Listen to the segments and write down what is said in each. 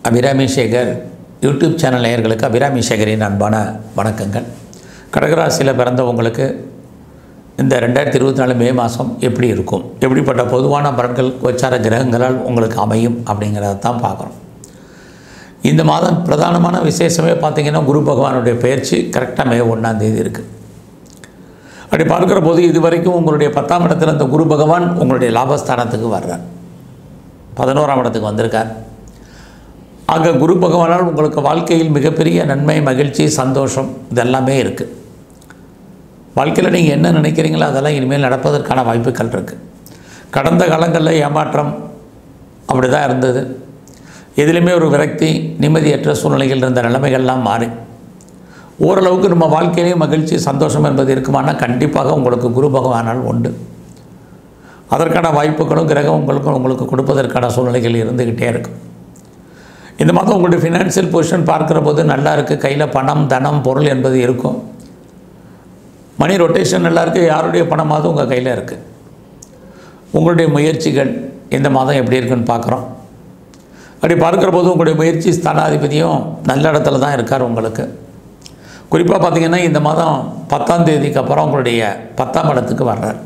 Abirami Sekar YouTube channel நேயர்களுக்கு அபிராமி சேகரின் அன்பான வணக்கங்கள். கடகராசியில் பிறந்தவங்களுக்கு இந்த 2024 மே மாதம் எப்படி இருக்கும், எப்படிப்பட்ட பொதுவான பலன்கள் கோச்சார கிரகங்களால் உங்களுக்கு அமையும் அப்படிங்கிறத தான் பார்க்குறோம். இந்த மாதம் பிரதானமான விசேஷமே பார்த்திங்கன்னா குரு பகவானுடைய பயிற்சி கரெக்டாக மே 1ஆம் தேதி இருக்குது. அப்படி பார்க்குற போது இது வரைக்கும் உங்களுடைய 10ஆம் இடத்துல இந்த குரு பகவான் உங்களுடைய லாபஸ்தானத்துக்கு வர்றார், 11ஆம் இடத்துக்கு வந்திருக்கார். ஆக குரு பகவானால் உங்களுக்கு வாழ்க்கையில் மிகப்பெரிய நன்மை, மகிழ்ச்சி, சந்தோஷம் இதெல்லாமே இருக்குது. வாழ்க்கையில் நீங்கள் என்ன நினைக்கிறீங்களோ அதெல்லாம் இனிமேல் நடப்பதற்கான வாய்ப்புகள் இருக்குது. கடந்த காலங்களில் ஏமாற்றம் அப்படி தான் இருந்தது. எதிலுமே ஒரு விரக்தி, நிம்மதியற்ற சூழ்நிலைகள் இருந்த நிலைமைகள்லாம் மாறி ஓரளவுக்கு நம்ம வாழ்க்கையிலேயும் மகிழ்ச்சி, சந்தோஷம் என்பது இருக்குமானால் கண்டிப்பாக உங்களுக்கு குரு பகவானால் உண்டு. அதற்கான வாய்ப்புகளும் கிரகம் உங்களுக்கு கொடுப்பதற்கான சூழ்நிலைகள் இருந்துக்கிட்டே இருக்கும். இந்த மாதம் உங்களுடைய ஃபினான்ஷியல் பொசிஷன் பார்க்குற போது நல்லா இருக்குது. கையில் பணம், தனம், பொருள் என்பது இருக்கும். மணி ரொட்டேஷன் நல்லா இருக்குது. யாருடைய பணமாவது உங்கள் கையில் இருக்குது. உங்களுடைய முயற்சிகள் இந்த மாதம் எப்படி இருக்குன்னு பார்க்குறோம். அப்படி பார்க்குற போது உங்களுடைய முயற்சி ஸ்தானாதிபதியும் நல்ல இடத்துல தான் இருக்கார். உங்களுக்கு குறிப்பாக பார்த்திங்கன்னா இந்த மாதம் 10ஆம் தேதிக்கு அப்புறம் உங்களுடைய 10ஆம் இடத்துக்கு வர்றார்.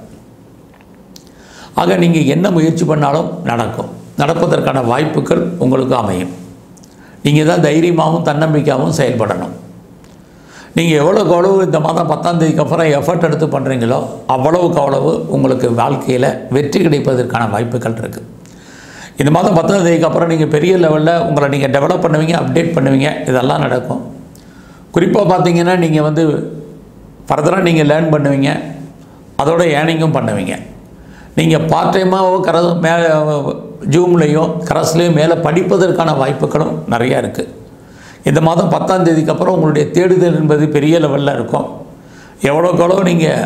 ஆக நீங்கள் என்ன முயற்சி பண்ணாலும் நடக்கும், நடப்பதற்கான வாய்ப்புகள் உங்களுக்கு அமையும். நீங்கள் தான் தைரியமாகவும் தன்னம்பிக்கையாகவும் செயல்படணும். நீங்கள் எவ்வளோக்கு அவ்வளவு இந்த மாதம் 10ஆம் தேதிக்கு அப்புறம் எஃபர்ட் எடுத்து பண்ணுறீங்களோ அவ்வளவுக்கு அவ்வளவு உங்களுக்கு வாழ்க்கையில் வெற்றி கிடைப்பதற்கான வாய்ப்புகள் இருக்குது. இந்த மாதம் 10ஆம் தேதிக்கு அப்புறம் நீங்கள் பெரிய லெவலில் உங்களை நீங்கள் டெவலப் பண்ணுவீங்க, அப்டேட் பண்ணுவீங்க, இதெல்லாம் நடக்கும். குறிப்பாக பார்த்தீங்கன்னா நீங்கள் ஃபர்தராக நீங்கள் லேர்ன் பண்ணுவீங்க, அதோட ஏர்னிங்கும் பண்ணுவீங்க. நீங்கள் பார்ட் டைமாகவோ மேலே ஜூம்லேயோ கரஸ்லேயோ மேலே படிப்பதற்கான வாய்ப்புகளும் நிறையா இருக்குது. இந்த மாதம் 10ஆம் தேதிக்கு அப்புறம் உங்களுடைய தேடுதல் என்பது பெரிய லெவலில் இருக்கும். எவ்வளோக்கு நீங்கள்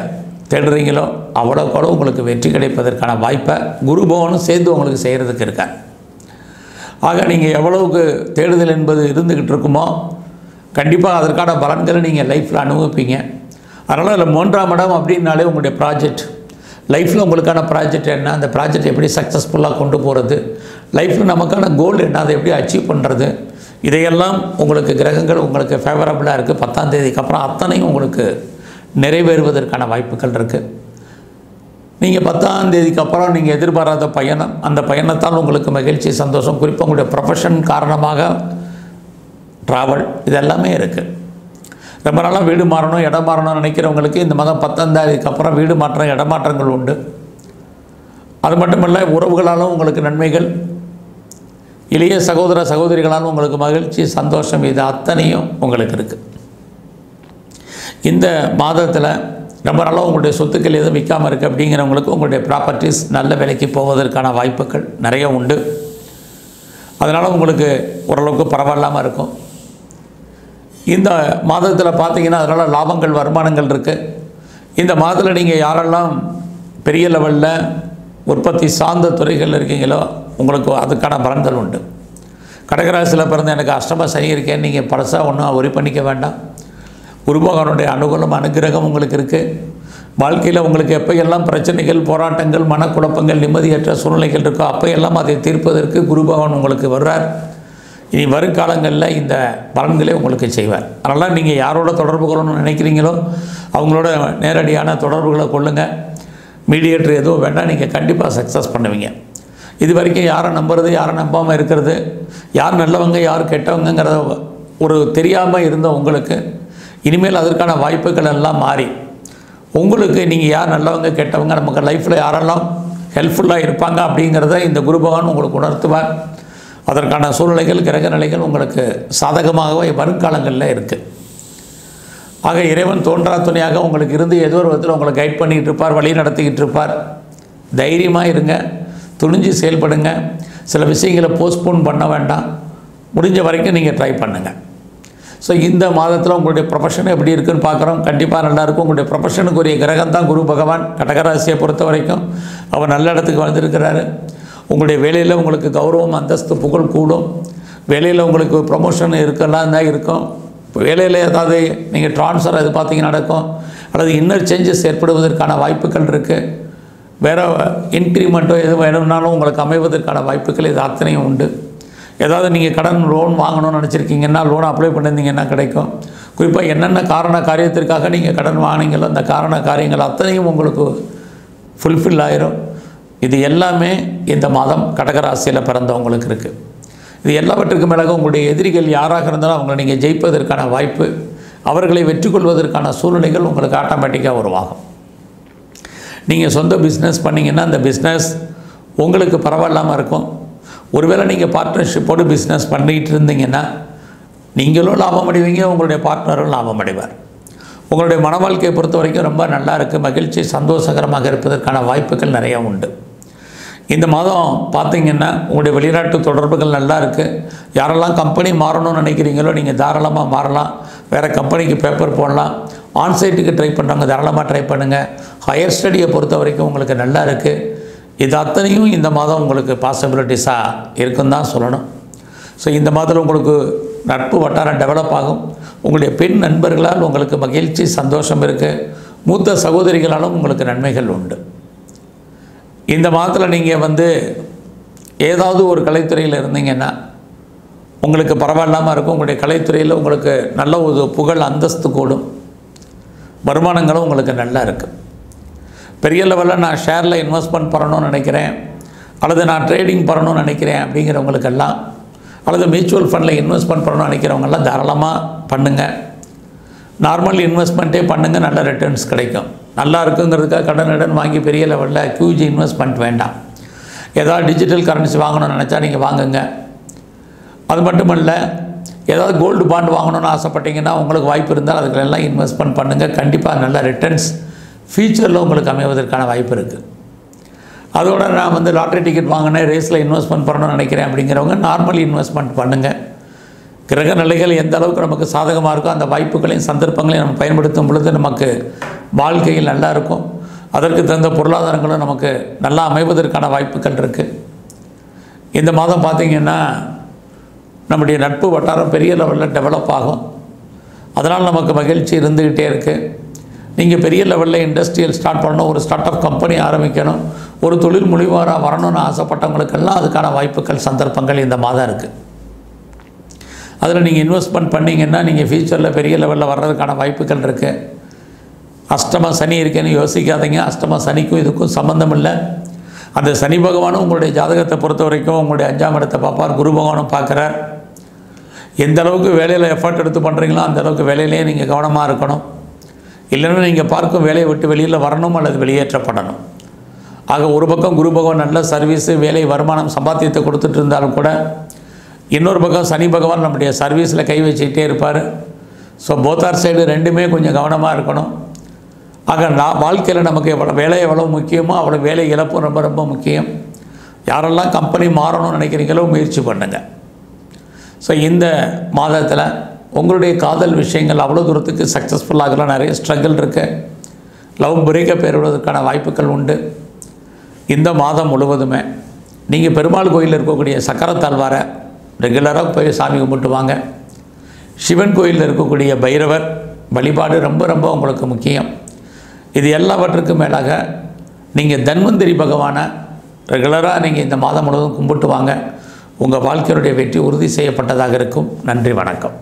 தேடுறீங்களோ அவ்வளோக்கு உங்களுக்கு வெற்றி கிடைப்பதற்கான வாய்ப்பை குரு பகவானும் சேர்ந்து உங்களுக்கு செய்கிறதுக்கு இருக்கார். ஆக நீங்கள் எவ்வளவுக்கு தேடுதல் என்பது இருந்துக்கிட்டு இருக்குமோ கண்டிப்பாக அதற்கான பலன்களை நீங்கள் லைஃப்பில் அனுபவிப்பீங்க. அதனால் அதில் 3ஆம் இடம் அப்படின்னாலே உங்களுடைய ப்ராஜெக்ட், லைஃப்பில் உங்களுக்கான ப்ராஜெக்ட் என்ன, அந்த ப்ராஜெக்ட் எப்படி சக்ஸஸ்ஃபுல்லாக கொண்டு போகிறது, லைஃப்பில் நமக்கான கோல் என்ன, அதை எப்படி அச்சீவ் பண்ணுறது, இதையெல்லாம் உங்களுக்கு கிரகங்கள் உங்களுக்கு ஃபேவரபுளாக இருக்குது. 10ஆம் தேதிக்கு அப்புறம் அத்தனையும் உங்களுக்கு நிறைவேறுவதற்கான வாய்ப்புகள் இருக்குது. நீங்கள் 10ஆம் தேதிக்கு அப்புறம் நீங்கள் எதிர்பாராத பயணம், அந்த பயணத்தால் உங்களுக்கு மகிழ்ச்சி, சந்தோஷம், குறிப்பாக உங்களுடைய ப்ரொஃபஷன் காரணமாக ட்ராவல் இதெல்லாமே இருக்குது. ரொம்ப நாளாக வீடு மாறணும், இடம் மாறணும்னு நினைக்கிறவங்களுக்கு இந்த மாதம் 10ஆம் தேதிக்கு அப்புறம் வீடு மாற்றம், இடமாற்றங்கள் உண்டு. அது மட்டுமல்ல, உறவுகளாலும் உங்களுக்கு நன்மைகள், இளைய சகோதர சகோதரிகளாலும் உங்களுக்கு மகிழ்ச்சி, சந்தோஷம், இது அத்தனையும் உங்களுக்கு இருக்குது. இந்த மாதத்தில் ரொம்ப நாளாக உங்களுடைய சொத்துக்கள் எதுவும் விற்காமல் இருக்குது அப்படிங்கிறவங்களுக்கு உங்களுடைய ப்ராப்பர்ட்டிஸ் நல்ல விலைக்கு போவதற்கான வாய்ப்புகள் நிறைய உண்டு. அதனால் உங்களுக்கு ஓரளவுக்கு பரவாயில்லாமல் இருக்கும். இந்த மாதத்தில் பார்த்திங்கன்னா அதனால் லாபங்கள், வருமானங்கள் இருக்குது. இந்த மாதத்தில் நீங்கள் யாரெல்லாம் பெரிய லெவலில் உற்பத்தி சார்ந்த துறைகள் இருக்கீங்களோ உங்களுக்கு அதுக்கான பலன்கள் உண்டு. கடகராசியில் பிறந்த எனக்கு அஷ்டம சனி இருக்கேன்னு நீங்கள் பழசாக ஒன்றும் ஒரி பண்ணிக்க வேண்டாம். குருபகவானுடைய அனுகூலம், அனுகிரகம் உங்களுக்கு இருக்குது. வாழ்க்கையில் உங்களுக்கு எப்போயெல்லாம் பிரச்சனைகள், போராட்டங்கள், மனக்குழப்பங்கள், நிம்மதியற்ற சூழ்நிலைகள் இருக்கோ அப்போயெல்லாம் அதை தீர்ப்பதற்கு குரு பகவான் உங்களுக்கு வர்றார். இனி வருங்காலங்களில் இந்த பலன்களே உங்களுக்கு செய்வார். அதனால் நீங்கள் யாரோட தொடர்பு கொள்ளணும்னு நினைக்கிறீங்களோ அவங்களோட நேரடியான தொடர்புகளை கொள்ளுங்கள். மீடியேட்டர் எதுவும் வேண்டாம், நீங்கள் கண்டிப்பாக சக்ஸஸ் பண்ணுவீங்க. இது வரைக்கும் யாரை நம்புறது, யாரை நம்பாமல் இருக்கிறது, யார் நல்லவங்க யார் கெட்டவங்கிறத ஒரு தெரியாமல் இருந்த உங்களுக்கு இனிமேல் அதற்கான வாய்ப்புகள் எல்லாம் மாறி உங்களுக்கு நீங்கள் யார் நல்லவங்க கெட்டவங்க, நமக்கு லைஃப்பில் யாரெல்லாம் ஹெல்ப்ஃபுல்லாக இருப்பாங்க அப்படிங்கிறத இந்த குரு பகவான் உங்களுக்கு உணர்த்துவார். அதற்கான சூழ்நிலைகள், கிரக நிலைகள் உங்களுக்கு சாதகமாகவே வருங்காலங்களில் இருக்குது. ஆக இறைவன் தோன்றா துணையாக உங்களுக்கு இருந்து ஏதோ ஒரு விதத்தில் உங்களை கைட் பண்ணிக்கிட்டு இருப்பார், வழி நடத்திக்கிட்டு இருப்பார். தைரியமாக இருங்க, துணிஞ்சு செயல்படுங்க. சில விஷயங்களை போஸ்ட்போன் பண்ண வேண்டாம், முடிஞ்ச வரைக்கும் நீங்கள் ட்ரை பண்ணுங்கள். ஸோ இந்த மாதத்தில் உங்களுடைய ப்ரொஃபஷன் எப்படி இருக்குதுன்னு பார்க்குறோம். கண்டிப்பாக நல்லாயிருக்கும். உங்களுடைய ப்ரொஃபஷனுக்குரிய கிரகம் தான் குரு பகவான். கடகராசியை பொறுத்த வரைக்கும் அவர் நல்ல இடத்துக்கு வந்திருக்கிறாரு. உங்களுடைய வேலையில் உங்களுக்கு கௌரவம், அந்தஸ்து, புகழ் கூடும். வேலையில் உங்களுக்கு ப்ரொமோஷன் இருக்கலாம் தான் இருக்கும். வேலையில் ஏதாவது நீங்கள் ட்ரான்ஸ்ஃபர் அது பார்த்திங்கன்னா நடக்கும், அல்லது இன்னர் சேஞ்சஸ் ஏற்படுவதற்கான வாய்ப்புகள் இருக்குது. வேறு இன்க்ரிமெண்ட்டோ எது வேணும்னாலும் உங்களுக்கு அமைவதற்கான வாய்ப்புகள் இது அத்தனையும் உண்டு. ஏதாவது நீங்கள் கடன் லோன் வாங்கணும்னு நினச்சிருக்கீங்கன்னா லோன் அப்ளை பண்ணியிருந்தீங்கன்னா கிடைக்கும். குறிப்பாக என்னென்ன காரியத்திற்காக நீங்கள் கடன் வாங்கினீங்களோ அந்த காரியங்கள் அத்தனையும் உங்களுக்கு ஃபுல்ஃபில் ஆயிரும். இது எல்லாமே இந்த மாதம் கடகராசியில் பிறந்தவங்களுக்கு இருக்குது. இது எல்லாவற்றுக்கும் மேலாக உங்களுடைய எதிரிகள் யாராக இருந்தாலும் அவங்களை நீங்கள் ஜெயிப்பதற்கான வாய்ப்பு, அவர்களை வெற்றி கொள்வதற்கான சூழ்நிலைகள் உங்களுக்கு ஆட்டோமேட்டிக்காக உருவாகும். நீங்கள் சொந்த பிஸ்னஸ் பண்ணிங்கன்னா அந்த பிஸ்னஸ் உங்களுக்கு பரவாயில்லாமல் இருக்கும். ஒருவேளை நீங்கள் பார்ட்னர்ஷிப்போடு பிஸ்னஸ் பண்ணிகிட்டு இருந்தீங்கன்னா நீங்களும் லாபம் அடைவீங்க, உங்களுடைய பார்ட்னரும் லாபம் அடைவார். உங்களுடைய மன வாழ்க்கையை பொறுத்த வரைக்கும் ரொம்ப நல்லா இருக்குது. மகிழ்ச்சி, சந்தோஷகரமாக இருப்பதற்கான வாய்ப்புகள் நிறையா உண்டு. இந்த மாதம் பார்த்திங்கன்னா உங்களுடைய வெளிநாட்டு தொடர்புகள் நல்லா இருக்குது. யாரெல்லாம் கம்பெனி மாறணும்னு நினைக்கிறீங்களோ நீங்கள் தாராளமாக மாறலாம். வேறு கம்பெனிக்கு பேப்பர் போடலாம். ஆன்சைட்டுக்கு ட்ரை பண்ணுறவங்க தாராளமாக ட்ரை பண்ணுங்கள். ஹையர் ஸ்டடியை பொறுத்த வரைக்கும் உங்களுக்கு நல்லா இருக்குது. இது அத்தனையும் இந்த மாதம் உங்களுக்கு பாசிபிலிட்டிஸாக இருக்குன்னு தான் சொல்லணும். ஸோ இந்த மாதத்தில் உங்களுக்கு நட்பு வட்டாரம் டெவலப் ஆகும். உங்களுடைய பெண் நண்பர்களால் உங்களுக்கு மகிழ்ச்சி, சந்தோஷம் இருக்குது. மூத்த சகோதரிகளாலும் உங்களுக்கு நன்மைகள் உண்டு. இந்த மாதத்தில் நீங்கள் ஏதாவது ஒரு கலைத்துறையில் இருந்தீங்கன்னா உங்களுக்கு பரவாயில்லாமல் இருக்கும். உங்களுடைய கலைத்துறையில் உங்களுக்கு நல்ல ஒரு புகழ், அந்தஸ்து கூடும். வருமானங்களும் உங்களுக்கு நல்லா இருக்குது. பெரிய லெவலில் நான் ஷேரில் இன்வெஸ்ட்மெண்ட் பண்ணணும்னு நினைக்கிறேன், அல்லது நான் ட்ரேடிங் பண்ணணும்னு நினைக்கிறேன் அப்படிங்கிறவங்களுக்கெல்லாம், அல்லது மியூச்சுவல் ஃபண்டில் இன்வெஸ்ட்மெண்ட் பண்ணணும்னு நினைக்கிறவங்கெல்லாம் தாராளமாக பண்ணுங்கள். நார்மல் இன்வெஸ்ட்மெண்ட்டே பண்ணுங்கள், நல்ல ரிட்டர்ன்ஸ் கிடைக்கும். நல்லா இருக்குங்கிறதுக்காக கடன் வாங்கி பெரிய லெவலில் ஹியூஜ் இன்வெஸ்ட்மெண்ட் வேண்டாம். ஏதாவது டிஜிட்டல் கரன்சி வாங்கணும்னு நினச்சா நீங்கள் வாங்குங்க. அது மட்டுமல்ல, ஏதாவது கோல்டு பாண்ட் வாங்கணும்னு ஆசைப்பட்டீங்கன்னா உங்களுக்கு வாய்ப்பு இருந்தால் அதுக்கெல்லாம் இன்வெஸ்ட்மெண்ட் பண்ணுங்கள். கண்டிப்பாக நல்ல ரிட்டர்ன்ஸ் ஃபியூச்சரில் உங்களுக்கு அமைவதற்கான வாய்ப்பு இருக்குது. அதோட நான் லாட்ரி டிக்கெட் வாங்கினேன், ரேஸில் இன்வெஸ்ட்மெண்ட் பண்ணணும்னு நினைக்கிறேன் அப்படிங்கிறவங்க நார்மல் இன்வெஸ்ட்மெண்ட் பண்ணுங்கள். கிரக நிலைகள் எந்த அளவுக்கு நமக்கு சாதகமாக இருக்கோ அந்த வாய்ப்புகளையும் சந்தர்ப்பங்களையும் நம்ம பயன்படுத்தும் பொழுது நமக்கு வாழ்க்கையில் நல்லா இருக்கும். அதற்கு தகுந்த பொருளாதாரங்களும் நமக்கு நல்லா அமைவதற்கான வாய்ப்புகள் இருக்குது. இந்த மாதம் பார்த்திங்கன்னா நம்முடைய நட்பு வட்டாரம் பெரிய லெவலில் டெவலப் ஆகும். அதனால் நமக்கு மகிழ்ச்சி இருந்துக்கிட்டே இருக்குது. நீங்கள் பெரிய லெவலில் இண்டஸ்ட்ரியல் ஸ்டார்ட் பண்ணணும், ஒரு ஸ்டார்ட் அப் கம்பெனி ஆரம்பிக்கணும், ஒரு தொழில் முனைவோராக வரணும்னு ஆசைப்பட்டவங்களுக்கெல்லாம் அதுக்கான வாய்ப்புகள், சந்தர்ப்பங்கள் இந்த மாதம் இருக்குது. அதில் நீங்கள் இன்வெஸ்ட்மெண்ட் பண்ணிங்கன்னா நீங்கள் ஃபியூச்சரில் பெரிய லெவலில் வர்றதுக்கான வாய்ப்புகள் இருக்குது. அஷ்டம சனி இருக்கேன்னு யோசிக்காதீங்க. அஷ்டம சனிக்கும் இதுக்கும் சம்மந்தம் இல்லை. அந்த சனி பகவானும் உங்களுடைய ஜாதகத்தை பொறுத்த வரைக்கும் உங்களுடைய 5ஆம் இடத்தை பார்ப்பார், குரு பகவானும் பார்க்குறார். எந்த அளவுக்கு வேலையில் எஃபர்ட் எடுத்து பண்ணுறீங்களோ அந்த அளவுக்கு வேலையிலேயே நீங்கள் கவனமாக இருக்கணும். இல்லைன்னா நீங்கள் பார்க்கும் வேலையை விட்டு வெளியில் வரணும் அல்லது வெளியேற்றப்படணும். ஆக ஒரு பக்கம் குரு பகவான் நல்ல சர்வீஸு, வேலை, வருமானம், சம்பாத்தியத்தை கொடுத்துட்டு இருந்தாலும் கூட இன்னொரு பக்கம் சனி பகவான் நம்முடைய சர்வீஸில் கை வச்சுக்கிட்டே இருப்பார். ஸோ போத்தார் சைடு ரெண்டுமே கொஞ்சம் கவனமாக இருக்கணும். ஆக வாழ்க்கையில் நமக்கு எவ்வளோ முக்கியமோ அவ்வளோ வேலை இழப்பும் ரொம்ப ரொம்ப முக்கியம். யாரெல்லாம் கம்பெனி மாறணும்னு நினைக்கிறீங்களோ முயற்சி பண்ணுங்கள். ஸோ இந்த மாதத்தில் உங்களுடைய காதல் விஷயங்கள் அவ்வளோ தூரத்துக்கு சக்ஸஸ்ஃபுல்லாகலாம். நிறைய ஸ்ட்ரகிள் இருக்குது. லவ் பிரேக்கப் ஏற்படுவதற்கான வாய்ப்புகள் உண்டு. இந்த மாதம் முழுவதுமே நீங்கள் பெருமாள் கோயிலில் இருக்கக்கூடிய சக்கரத்தாழ்வாரை ரெகுலராக போய் சாமி கும்பிட்டு வாங்க. சிவன் கோயிலில் இருக்கக்கூடிய பைரவர் வழிபாடு ரொம்ப ரொம்ப உங்களுக்கு முக்கியம். இது எல்லாவற்றுக்கும் மேலாக நீங்கள் தன்வந்திரி பகவானை ரெகுலராக நீங்கள் இந்த மாதம் முழுவதும் கும்பிட்டு வாங்க. உங்கள் வாழ்க்கையினுடைய வெற்றி உறுதி செய்யப்பட்டதாக இருக்கும். நன்றி, வணக்கம்.